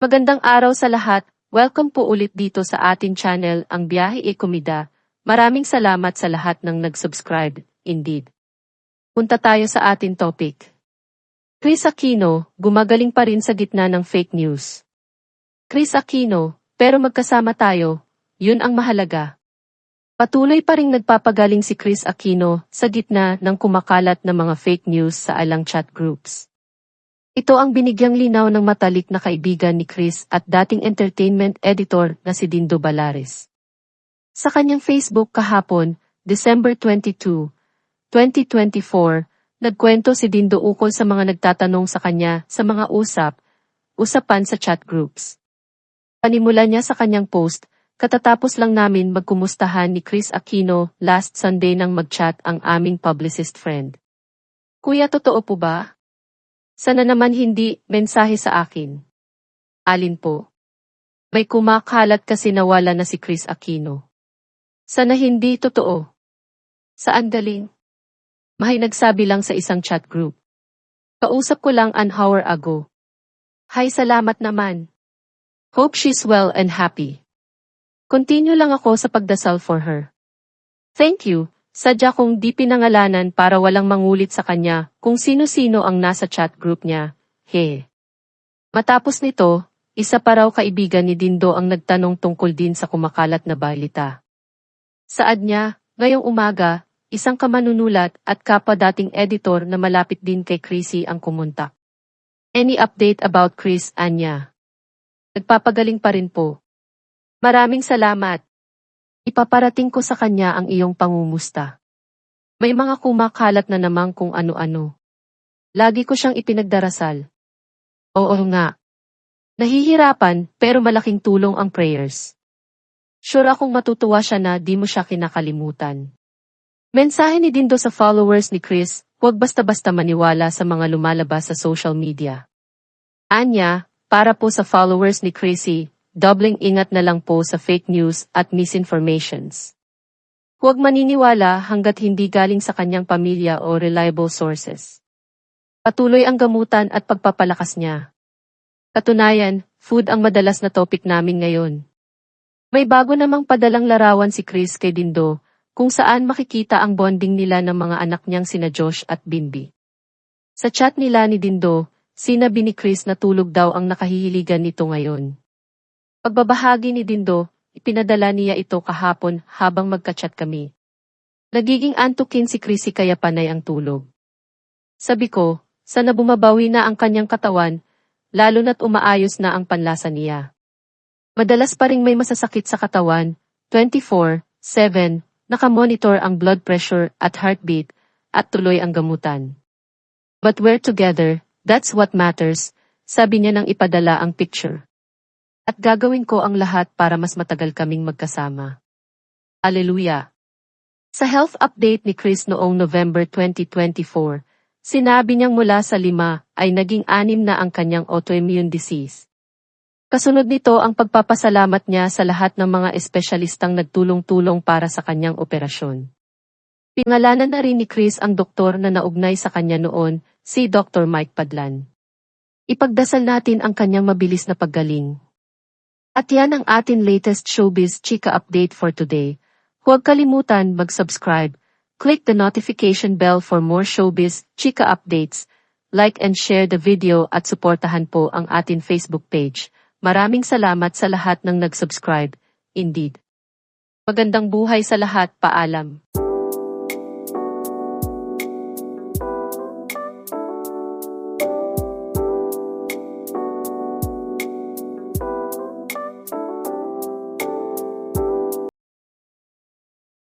Magandang araw sa lahat. Welcome po ulit dito sa atin channel, Ang Biyahe e Komida. Maraming salamat sa lahat ng nag-subscribe, indeed. Punta tayo sa atin topic. Kris Aquino, gumagaling pa rin sa gitna ng fake news. Kris Aquino, pero magkasama tayo, yun ang mahalaga. Patuloy pa ring nagpapagaling si Kris Aquino sa gitna ng kumakalat na mga fake news sa alang chat groups. Ito ang binigyang linaw ng matalik na kaibigan ni Kris at dating entertainment editor na si Dindo Balares. Sa kanyang Facebook kahapon, December 22, 2024, nagkwento si Dindo ukol sa mga nagtatanong sa kanya sa mga usapan sa chat groups. Panimula niya sa kanyang post, katatapos lang namin magkumustahan ni Kris Aquino last Sunday nang mag-chat ang aming publicist friend. Kuya, totoo po ba? Sana naman hindi, mensahe sa akin. Alin po? May kumakalat kasi nawala na si Kris Aquino. Sana hindi totoo. Saan galing? May nagsabi lang sa isang chat group. Kausap ko lang an hour ago. Hay, salamat naman. Hope she's well and happy. Continue lang ako sa pagdasal for her. Thank you. Sadya kong di pinangalanan para walang mangulit sa kanya kung sino-sino ang nasa chat group niya. Matapos nito, isa pa raw kaibigan ni Dindo ang nagtanong tungkol din sa kumakalat na balita. Saad niya, ngayong umaga, isang kamanunulat at kapwa dating editor na malapit din kay Chrissy ang kumontak. Any update about Kris, Anya? Nagpapagaling pa rin po. Maraming salamat. Ipaparating ko sa kanya ang iyong pangumusta. May mga kumakalat na namang kung ano-ano. Lagi ko siyang ipinagdarasal. Oo nga. Nahihirapan pero malaking tulong ang prayers. Sure akong matutuwa siya na di mo siya kinakalimutan. Mensahe ni Dindo sa followers ni Kris, huwag basta-basta maniwala sa mga lumalabas sa social media. Anya, para po sa followers ni Chrissy, dobling ingat na lang po sa fake news at misinformations. Huwag maniniwala hanggat hindi galing sa kanyang pamilya o reliable sources. Patuloy ang gamutan at pagpapalakas niya. Katunayan, food ang madalas na topic namin ngayon. May bago namang padalang larawan si Kris kay Dindo, kung saan makikita ang bonding nila ng mga anak niyang sina Josh at Binbi. Sa chat nila ni Dindo, sinabi ni Kris na tulog daw ang nakahihiligan nito ngayon. Pagbabahagi ni Dindo, ipinadala niya ito kahapon habang magka-chat kami. Nagiging antukin si Chrissy kaya panay ang tulog. Sabi ko, sana bumabawi na ang kanyang katawan, lalo na't umaayos na ang panlasa niya. Madalas pa ring may masasakit sa katawan, 24/7, nakamonitor ang blood pressure at heartbeat, at tuloy ang gamutan. But we're together, that's what matters, sabi niya nang ipadala ang picture. At gagawin ko ang lahat para mas matagal kaming magkasama. Alleluia! Sa health update ni Kris noong November 2024, sinabi niyang mula sa 5 ay naging 6 na ang kanyang autoimmune disease. Kasunod nito ang pagpapasalamat niya sa lahat ng mga espesyalistang nagtulong-tulong para sa kanyang operasyon. Pinangalanan na rin ni Kris ang doktor na naugnay sa kanya noon, si Dr. Mike Padlan. Ipagdasal natin ang kanyang mabilis na paggaling. At yan ang atin latest showbiz chika update for today. Huwag kalimutan mag-subscribe, click the notification bell for more showbiz chika updates, like and share the video at suportahan po ang atin Facebook page. Maraming salamat sa lahat ng nag-subscribe, indeed. Magandang buhay sa lahat, paalam.